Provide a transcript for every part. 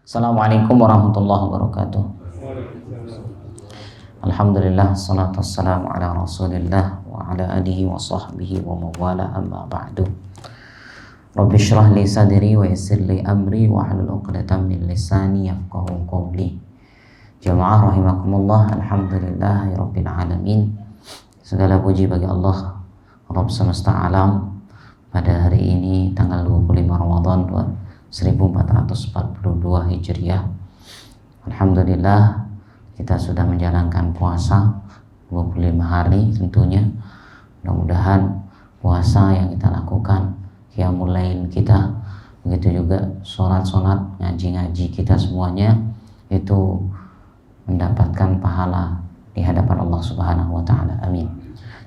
Assalamualaikum warahmatullahi wabarakatuh. Alhamdulillah, salatu wassalamu ala rasulillah wa ala alihi wa sahbihi wa mawala amma ba'du. Rabbi syrah li sadri wa yassir li amri wa hlul 'uqdatam min lisani yafqahu qawli. Jamaah rahimakumullah, alhamdulillahi rabbil alamin. Segala puji bagi Allah, Rabb semesta alam. Pada hari ini tanggal 25 Ramadan 1442 Hijriah. Alhamdulillah kita sudah menjalankan puasa 25 hari tentunya. Mudah-mudahan puasa yang kita lakukan, qiyamul lail kita, begitu juga sholat-sholat, ngaji-ngaji kita semuanya itu mendapatkan pahala di hadapan Allah Subhanahu wa taala. Amin.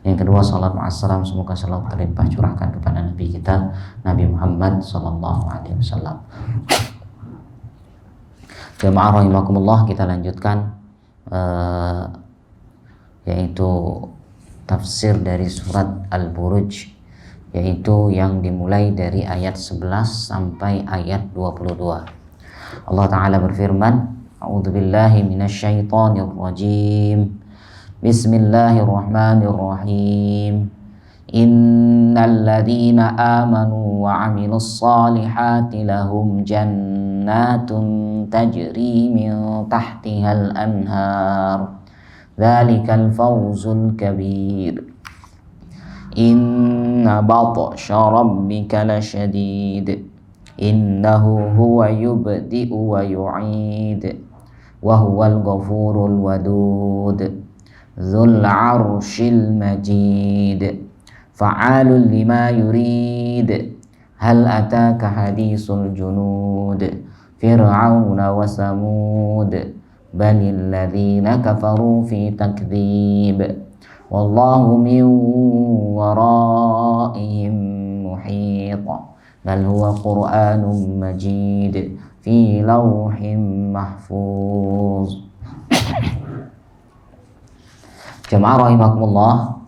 Yang kedua, salat ma'assalam, semoga selalu terlimpah curahkan kepada Nabi kita, Nabi Muhammad sallallahu alaihi wasallam. Jamaah rahimakumullah, kita lanjutkan yaitu tafsir dari surat Al-Buruj, yaitu yang dimulai dari ayat 11 sampai ayat 22. Allah Ta'ala berfirman, A'udzubillahi minasyaitonir rajim. Bismillahirrahmanirrahim. Innal ladzina amanu wa 'amilus solihati lahum jannatun tajri min tahtihal anhar. Dzalikal fawzul kabir. Inna batsha rabbika lasyadid. Innahu huwa yubdi'u wa yu'id. Wa huwal ghafurul wadud. Dzul 'arsyil majid. Fa'alul lima yurid. Hal ataka hadisul junud. Fir'auna wa samud. Balil ladzina kafaru fi takdzib. Wallahu min waraihim muhit. Bal huwa Qur'anun majid fi lawhim mahfuz. Jamaah rahimakumullah,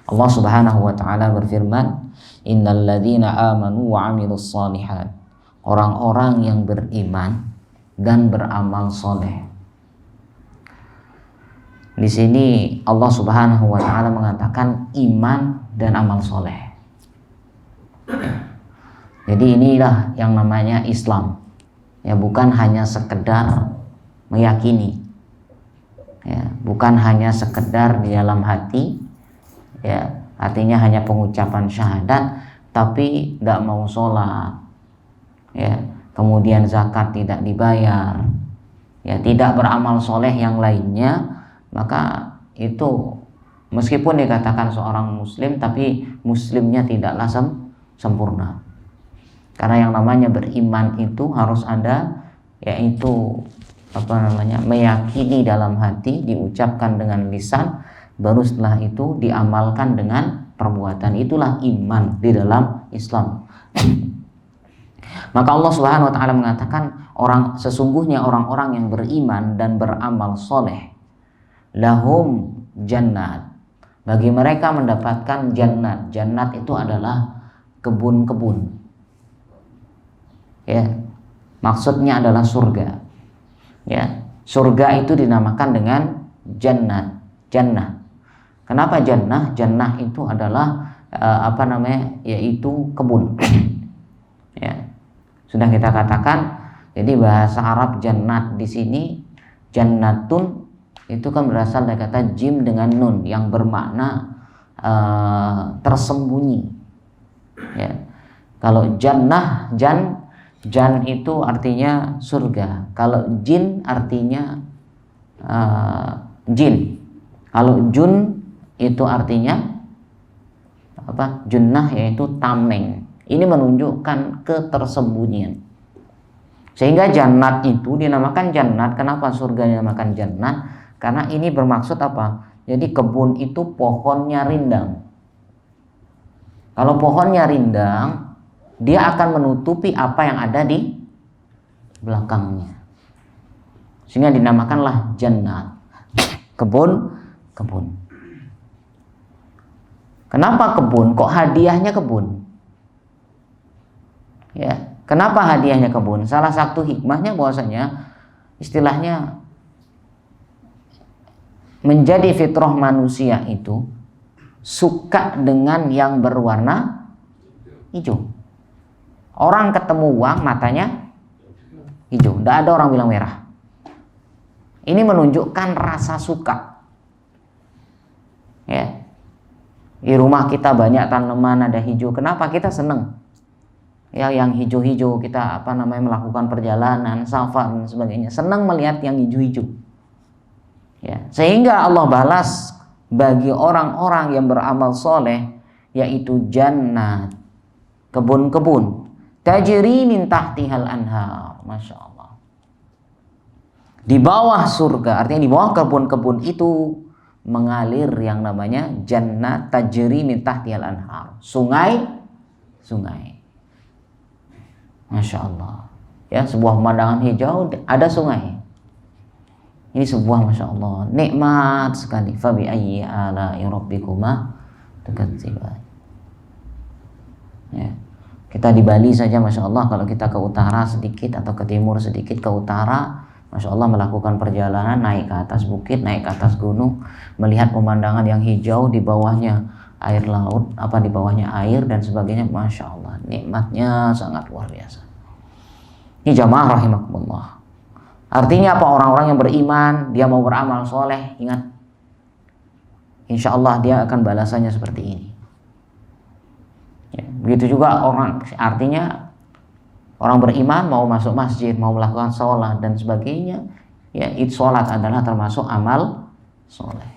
Allah Subhanahu wa taala berfirman, innal ladzina amanu wa 'amilus shalihat. Orang-orang yang beriman dan beramal soleh. Di sini Allah Subhanahu wa taala mengatakan iman dan amal soleh. Jadi inilah yang namanya Islam. Ya, bukan hanya sekedar meyakini. Ya, bukan hanya sekedar di dalam hati, ya, artinya hanya pengucapan syahadat, tapi tidak mau sholat, ya, kemudian zakat tidak dibayar, ya, tidak beramal soleh yang lainnya, maka itu meskipun dikatakan seorang muslim, tapi muslimnya tidaklah sempurna. Karena yang namanya beriman itu harus ada, yaitu meyakini dalam hati, diucapkan dengan lisan, baru setelah itu diamalkan dengan perbuatan. Itulah iman di dalam Islam. Maka Allah Subhanahu wa taala mengatakan, sesungguhnya orang-orang yang beriman dan beramal soleh, lahum jannat, bagi mereka mendapatkan jannat. Jannat itu adalah kebun-kebun. Ya, maksudnya adalah surga. Ya, surga itu dinamakan dengan jannah. Kenapa jannah? Jannah itu adalah yaitu kebun. Ya, sudah kita katakan. Jadi bahasa Arab jannat di sini, jannatun itu kan berasal dari kata jim dengan nun yang bermakna tersembunyi. Ya, kalau jannah, jan itu artinya surga. Kalau jin artinya jin. Kalau jun itu artinya apa? Junnah, yaitu tameng. Ini menunjukkan ketersembunyian. Sehingga jannat itu dinamakan jannat. Kenapa surga dinamakan jannat? Karena ini bermaksud apa? Jadi kebun itu pohonnya rindang. Kalau pohonnya rindang, dia akan menutupi apa yang ada di belakangnya, sehingga dinamakanlah jannat, kebun. Kenapa kebun? Kok hadiahnya kebun? Ya, Kenapa hadiahnya kebun? Salah satu hikmahnya bahwasanya istilahnya menjadi fitrah manusia itu suka dengan yang berwarna hijau. Orang ketemu uang matanya hijau, tidak ada orang bilang merah. Ini menunjukkan rasa suka. Ya, di rumah kita banyak tanaman ada hijau. Kenapa kita senang? Ya, yang hijau-hijau kita melakukan perjalanan, safar dan sebagainya. Senang melihat yang hijau-hijau. Ya, sehingga Allah balas bagi orang-orang yang beramal soleh, yaitu jannat, kebun-kebun, tajri min tahtihal anhar. Masya Allah. Di bawah surga, artinya di bawah kebun-kebun itu mengalir yang namanya jannat tajri min tahtihal anhar. Sungai. Masya Allah. Ya, sebuah pemandangan hijau, ada sungai. Ini sebuah Masya Allah nikmat sekali. Fabi ayyi ala'i rabbikuma tukadziban. Ya. Kita di Bali saja Masya Allah, kalau kita ke utara sedikit atau ke timur sedikit, ke utara Masya Allah melakukan perjalanan naik ke atas bukit, naik ke atas gunung, melihat pemandangan yang hijau, di bawahnya air laut, di bawahnya air dan sebagainya. Masya Allah, nikmatnya sangat luar biasa. Ini jamaah rahimakumullah. Artinya apa? Orang-orang yang beriman, dia mau beramal soleh, ingat, insya Allah dia akan balasannya seperti ini. Ya, begitu juga artinya orang beriman mau masuk masjid, mau melakukan sholat dan sebagainya, ya itu sholat adalah termasuk amal soleh.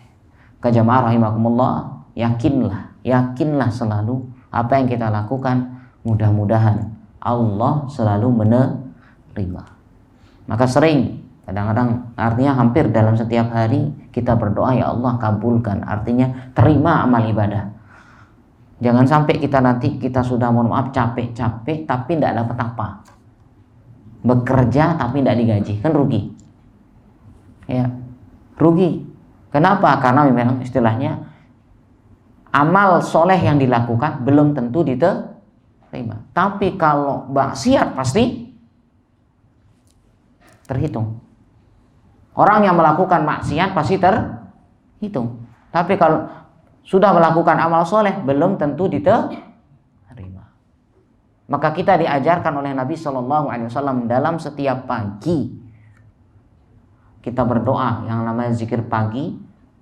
Jamaah rahimakumullah, yakinlah selalu apa yang kita lakukan, mudah-mudahan Allah selalu menerima. Maka sering, kadang-kadang artinya hampir dalam setiap hari kita berdoa, ya Allah kabulkan, artinya terima amal ibadah. Jangan sampai kita sudah mohon maaf capek-capek tapi tidak dapat apa. Bekerja tapi tidak digaji, kan rugi. Ya, rugi. Kenapa? Karena memang istilahnya amal soleh yang dilakukan belum tentu diterima. Tapi kalau maksiat pasti terhitung. Orang yang melakukan maksiat pasti terhitung. Tapi kalau sudah melakukan amal soleh belum tentu diterima. Maka kita diajarkan oleh Nabi SAW dalam setiap pagi kita berdoa yang namanya zikir pagi,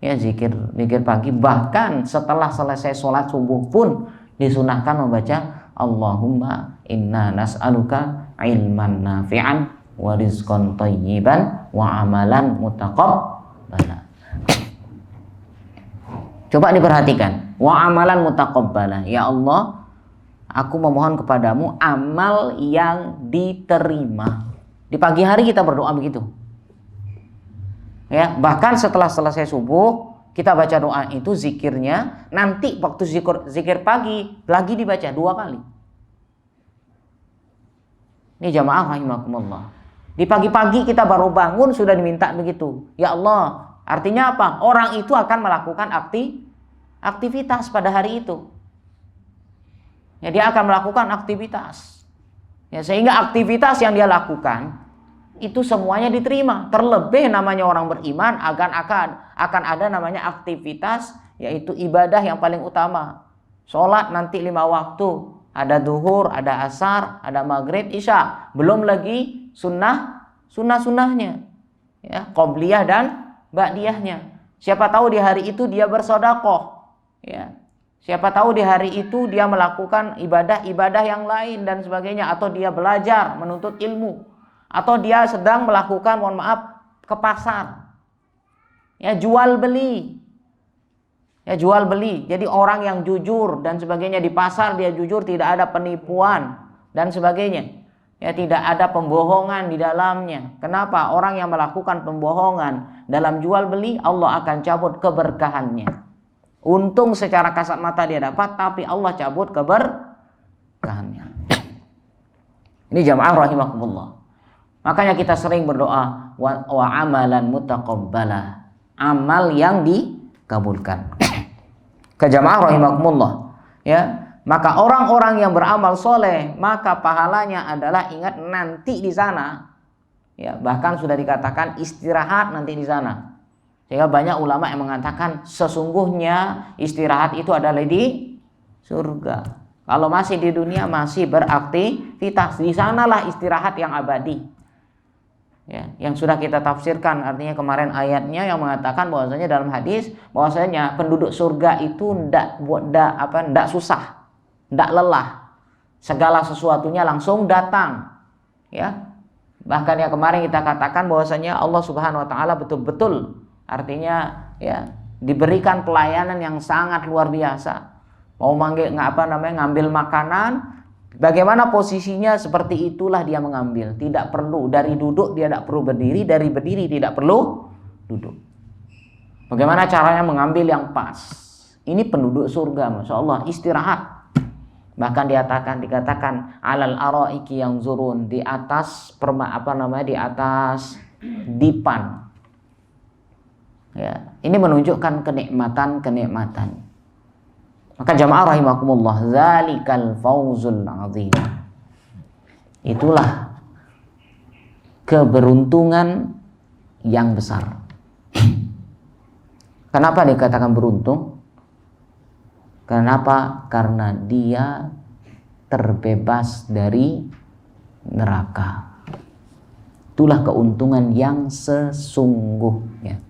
ya zikir pagi. Bahkan setelah selesai sholat subuh pun disunahkan membaca Allahumma inna nas'aluka ilman nafi'an wa rizqan thayyiban wa amalan mutaqabbala. Coba diperhatikan, wa amalan mutaqabbala. Ya Allah, aku memohon kepadamu amal yang diterima. Di pagi hari kita berdoa begitu. Ya, bahkan setelah selesai subuh kita baca doa itu, zikirnya nanti waktu zikir pagi lagi dibaca 2 kali. Ini jamaah rahimakumullah. Di pagi-pagi kita baru bangun sudah diminta begitu. Ya Allah, artinya apa? Orang itu akan melakukan aktivitas pada hari itu. Ya, dia akan melakukan aktivitas. Ya, sehingga aktivitas yang dia lakukan itu semuanya diterima. Terlebih namanya orang beriman akan ada namanya aktivitas, yaitu ibadah yang paling utama. Sholat nanti 5 waktu. Ada duhur, ada asar, ada maghrib, isya. Belum lagi sunnah-sunnahnya. Ya, qobliyah dan ba'diyahnya. Siapa tahu di hari itu dia bersedekah. Ya. Siapa tahu di hari itu dia melakukan ibadah-ibadah yang lain dan sebagainya, atau dia belajar menuntut ilmu, atau dia sedang melakukan ke pasar. Ya, jual beli. Ya, jual beli. Jadi orang yang jujur dan sebagainya di pasar, dia jujur, tidak ada penipuan dan sebagainya. Ya, tidak ada pembohongan di dalamnya. Kenapa? Orang yang melakukan pembohongan dalam jual beli, Allah akan cabut keberkahannya. Untung secara kasat mata dia dapat, tapi Allah cabut keberkahannya. Ini jamaah rahimakumullah. Makanya kita sering berdoa wa amalan mutaqabbala, amal yang dikabulkan. Ke jamaah rahimakumullah, ya. Maka orang-orang yang beramal soleh, maka pahalanya adalah ingat nanti di sana. Ya, bahkan sudah dikatakan istirahat nanti di sana. Sehingga banyak ulama yang mengatakan sesungguhnya istirahat itu adalah di surga. Kalau masih di dunia masih beraktivitas, di sanalah istirahat yang abadi. Ya, yang sudah kita tafsirkan, artinya kemarin ayatnya yang mengatakan bahwasanya dalam hadis bahwasanya penduduk surga itu ndak susah. Tidak lelah, segala sesuatunya langsung datang, ya. Bahkan yang kemarin kita katakan bahwasanya Allah Subhanahu Wa Taala betul-betul, artinya ya diberikan pelayanan yang sangat luar biasa. Mau ngambil makanan, bagaimana posisinya seperti itulah dia mengambil. Tidak perlu dari duduk dia tidak perlu berdiri, dari berdiri tidak perlu duduk. Bagaimana caranya mengambil yang pas? Ini penduduk surga, masya Allah, istirahat. Bahkan dikatakan alal araiki yang zurun, di atas di atas dipan. Ya, ini menunjukkan kenikmatan. Maka jamaah rahimakumullah, zalikal fauzul azim. Itulah keberuntungan yang besar. Kenapa dikatakan beruntung? Kenapa? Karena dia terbebas dari neraka. Itulah keuntungan yang sesungguhnya.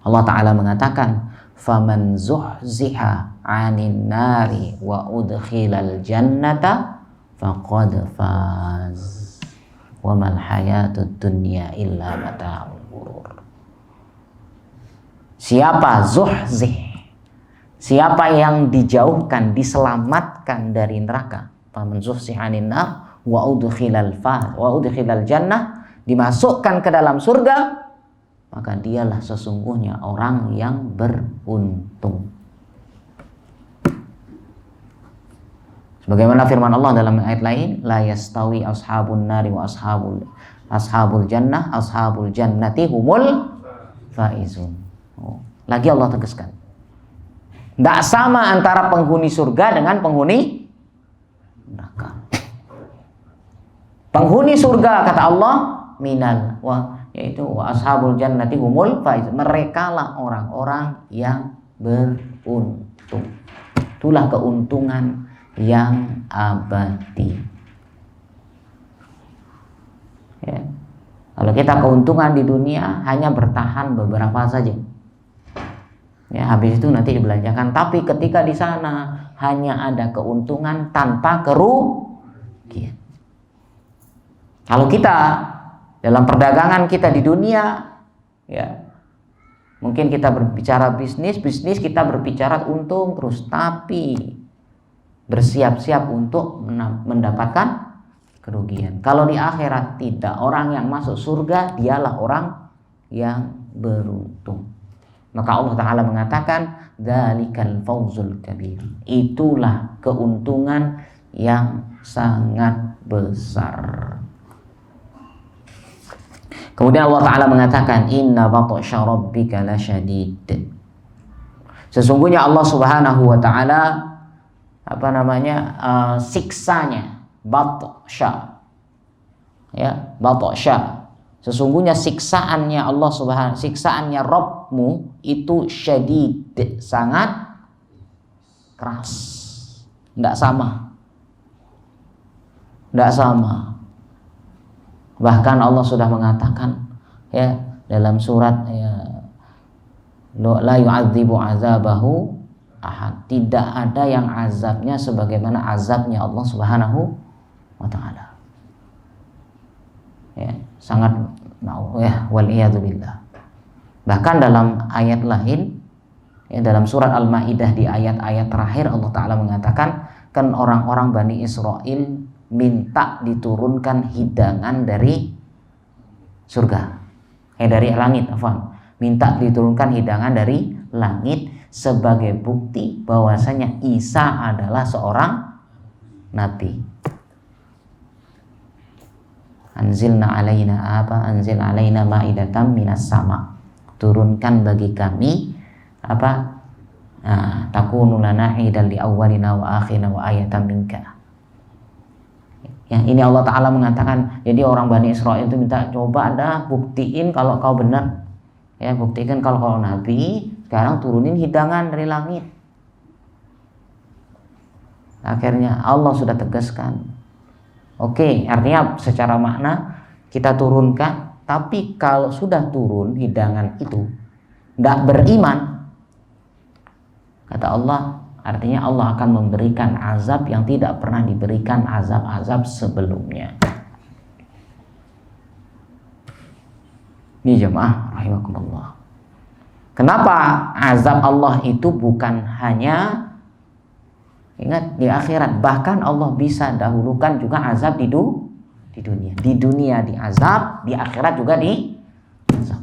Allah Ta'ala mengatakan, "Faman zuhziha 'anil nari wa udkhilal jannata faqad faz. Wa mal hayatud dunya illa mata'ul ghurur." Siapa zuhzih? Siapa yang dijauhkan, diselamatkan dari neraka, faman zuhziha 'anil nar wa udkhilal jannah, dimasukkan ke dalam surga, maka dialah sesungguhnya orang yang beruntung. Sebagaimana firman Allah dalam ayat lain, la yastawi ashabun nari wa ashabul jannati humul faizun. Lagi Allah tegaskan, tidak sama antara penghuni surga dengan penghuni neraka. Penghuni surga kata Allah yaitu wa ashabul jannati humul faiz. Mereka lah orang-orang yang beruntung. Itulah keuntungan yang abadi. Ya. Kalau kita keuntungan di dunia hanya bertahan beberapa saja. Ya, habis itu nanti dibelanjakan. Tapi ketika di sana hanya ada keuntungan tanpa kerugian. Kalau kita dalam perdagangan kita di dunia, ya mungkin kita berbicara bisnis kita berbicara untung terus, tapi bersiap-siap untuk mendapatkan kerugian. Kalau di akhirat tidak, orang yang masuk surga dialah orang yang beruntung. Maka Allah Ta'ala mengatakan, dzalikal fauzul kabir. Itulah keuntungan yang sangat besar. Kemudian Allah Ta'ala mengatakan, inna batsya rabbika lasyadid. Sesungguhnya Allah Subhanahu wa Ta'ala siksanya, batsya. Ya, batsya. Sesungguhnya siksaannya Allah Subhanahu, siksaannya Rabbmu itu syadid, sangat keras. Tidak sama. Bahkan Allah sudah mengatakan ya dalam surat la yu'adzibu azabahu ahad. Tidak ada yang azabnya sebagaimana azabnya Allah Subhanahu wa Ta'ala. Ya, sangat wal iyadu billah. Bahkan dalam ayat lain, ya, dalam surat Al-Maidah di ayat-ayat terakhir Allah Ta'ala mengatakan, kan orang-orang Bani Israel minta diturunkan hidangan dari surga, dari langit, minta diturunkan hidangan dari langit sebagai bukti bahwasanya Isa adalah seorang nabi. Anzil alaina ma'idatan minas sama. Turunkan bagi kami Takunu lana idan li awwalina wa akhirina wa ayatan minka. Ya, ini Allah Ta'ala mengatakan, jadi orang Bani Israel itu minta, coba dah buktiin kalau kau benar. Ya, buktikan kalau kau nabi, sekarang turunin hidangan dari langit. Akhirnya Allah sudah tegaskan. Oke, artinya secara makna kita turunkan, tapi kalau sudah turun hidangan itu tidak beriman, kata Allah, artinya Allah akan memberikan azab yang tidak pernah diberikan azab-azab sebelumnya. Ini jemaah rahimakumullah. Kenapa azab Allah itu bukan hanya, ingat, di akhirat, bahkan Allah bisa dahulukan juga azab di dunia. Di dunia diazab, di akhirat juga diazab.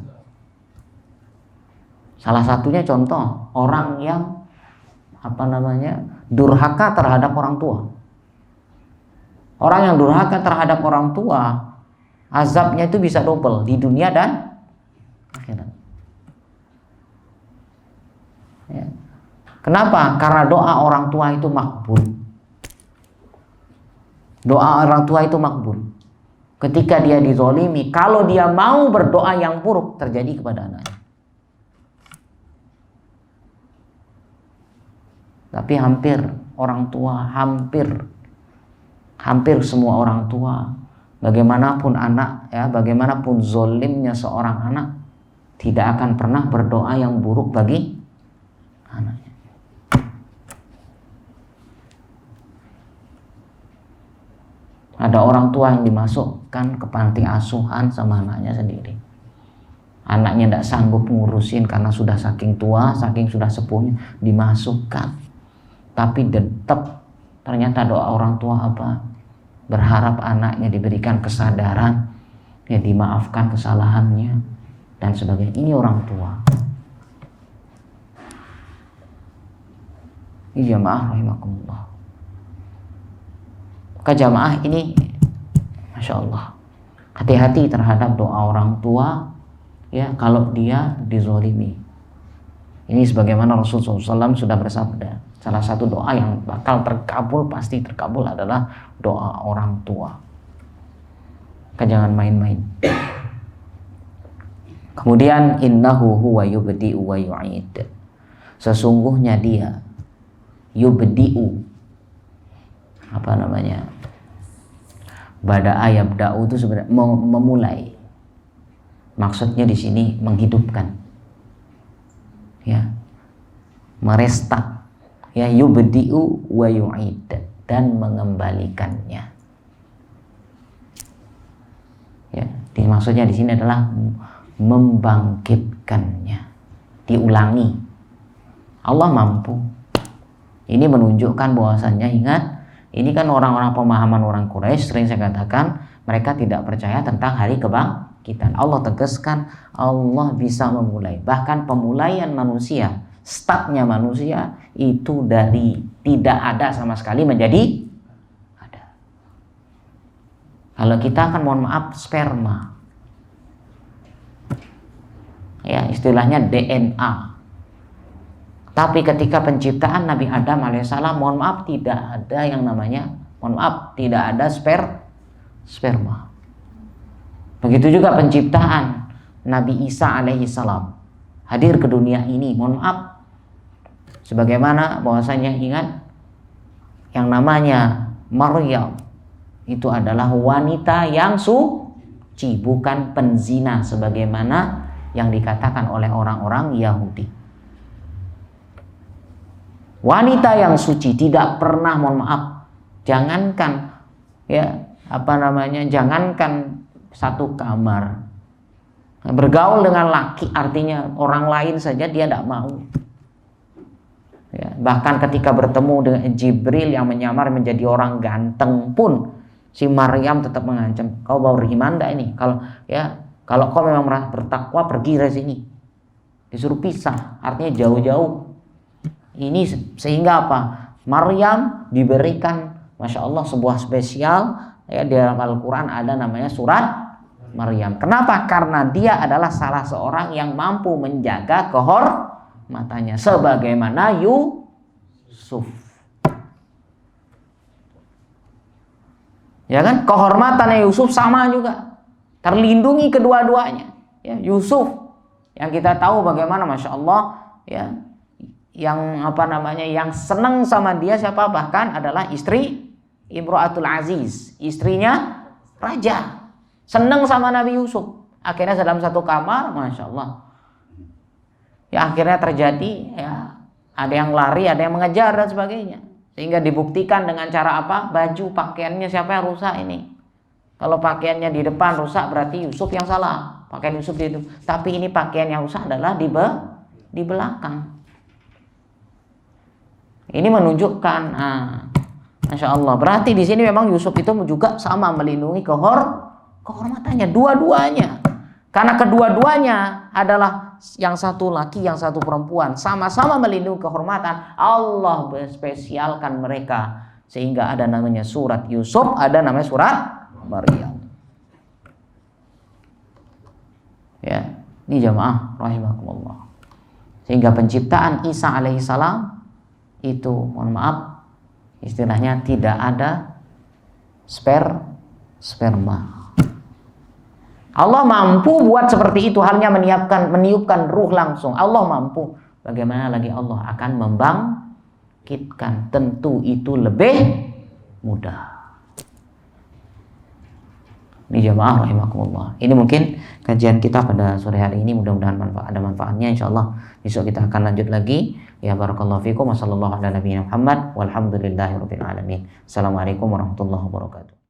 Salah satunya contoh orang yang durhaka terhadap orang tua. Orang yang durhaka terhadap orang tua, azabnya itu bisa double di dunia dan akhirat. Ya. Kenapa? Karena doa orang tua itu makbul. Doa orang tua itu makbul. Ketika dia dizolimi, kalau dia mau berdoa yang buruk terjadi kepada anaknya. Tapi hampir orang tua, hampir semua orang tua, bagaimanapun anak, ya, bagaimanapun zolimnya seorang anak, tidak akan pernah berdoa yang buruk bagi anaknya. Ada orang tua yang dimasukkan ke panti asuhan sama anaknya sendiri. Anaknya tidak sanggup ngurusin karena sudah saking tua, saking sudah sepuhnya, dimasukkan. Tapi tetap ternyata doa orang tua apa? Berharap anaknya diberikan kesadaran, ya, dimaafkan kesalahannya dan sebagainya. Ini orang tua. Ini jamaah rahimakumullah. Jamaah ini, Masya Allah, hati-hati terhadap doa orang tua, ya, kalau dia dizolimi. Ini sebagaimana Rasulullah SAW sudah bersabda, salah satu doa yang bakal terkabul, pasti terkabul adalah doa orang tua. Jangan main-main. Kemudian innahu huwa yubdi'u wa yu'id. Sesungguhnya dia yubdi'u, bada ayab da'u itu sebenarnya memulai. Maksudnya di sini menghidupkan, ya, merestak, ya, yubdi'u wa yu'id, dan mengembalikannya. Ya, maksudnya di sini adalah membangkitkannya, diulangi. Allah mampu. Ini menunjukkan bahwasannya, ingat, ini kan orang-orang pemahaman orang Quraisy, sering saya katakan, mereka tidak percaya tentang hari kebangkitan. Allah tegaskan, Allah bisa memulai. Bahkan pemulaian manusia, startnya manusia itu dari tidak ada sama sekali menjadi ada. Kalau kita kan, mohon maaf, sperma, ya, istilahnya DNA. Tapi ketika penciptaan Nabi Adam alaihissalam, mohon maaf, tidak ada yang namanya, tidak ada sperma. Begitu juga penciptaan Nabi Isa alaihissalam, hadir ke dunia ini, mohon maaf, sebagaimana bahwasanya, ingat, yang namanya Maryam itu adalah wanita yang suci, bukan penzina sebagaimana yang dikatakan oleh orang-orang Yahudi. Wanita yang suci, tidak pernah, mohon maaf, jangankan, ya, jangankan satu kamar, bergaul dengan laki, artinya orang lain saja dia tidak mau. Ya, bahkan ketika bertemu dengan Jibril yang menyamar menjadi orang ganteng pun, si Maryam tetap mengancam, kau baru beriman enggak ini? Kalau kau memang merasa bertakwa, pergi dari sini. Disuruh pisah, artinya jauh-jauh. Ini sehingga apa? Maryam diberikan, Masya Allah, sebuah spesial, ya, di dalam Al-Quran ada namanya surat Maryam. Kenapa? Karena dia adalah salah seorang yang mampu menjaga matanya sebagaimana Yusuf. Ya kan? Kehormatannya Yusuf sama juga. Terlindungi kedua-duanya. Ya, Yusuf yang kita tahu bagaimana Masya Allah ya, yang senang sama dia siapa? Bahkan adalah istri Imro'atul Aziz, istrinya raja. Senang sama Nabi Yusuf. Akhirnya dalam satu kamar, Masya Allah. Ya akhirnya terjadi ya, ada yang lari, ada yang mengejar dan sebagainya. Sehingga dibuktikan dengan cara apa? Baju pakaiannya siapa yang rusak ini? Kalau pakaiannya di depan rusak berarti Yusuf yang salah. Pakaian Yusuf itu. Tapi ini pakaian yang rusak adalah di belakang. Ini menunjukkan, Masya Allah. Berarti di sini memang Yusuf itu juga sama melindungi kehormatannya, dua-duanya. Karena kedua-duanya adalah yang satu laki, yang satu perempuan, sama-sama melindungi kehormatan. Allah spesialkan mereka sehingga ada namanya surat Yusuf, ada namanya surat Maryam. Ya, ini jamaah rahimakumullah. Sehingga penciptaan Isa alaihissalam itu, mohon maaf, istilahnya tidak ada sperma. Allah mampu buat seperti itu, hanya meniupkan ruh langsung. Allah mampu. Bagaimana lagi Allah akan membangkitkan? Tentu itu lebih mudah. Ini jamaah rahimakumullah. Ini mungkin kajian kita pada sore hari ini, mudah-mudahan ada manfaatnya. Insyaallah besok kita akan lanjut lagi. Ya barakallahu fikum wa sallallahu ala nabiyina Muhammad walhamdulillahirabbil alamin. Assalamualaikum warahmatullahi wabarakatuh.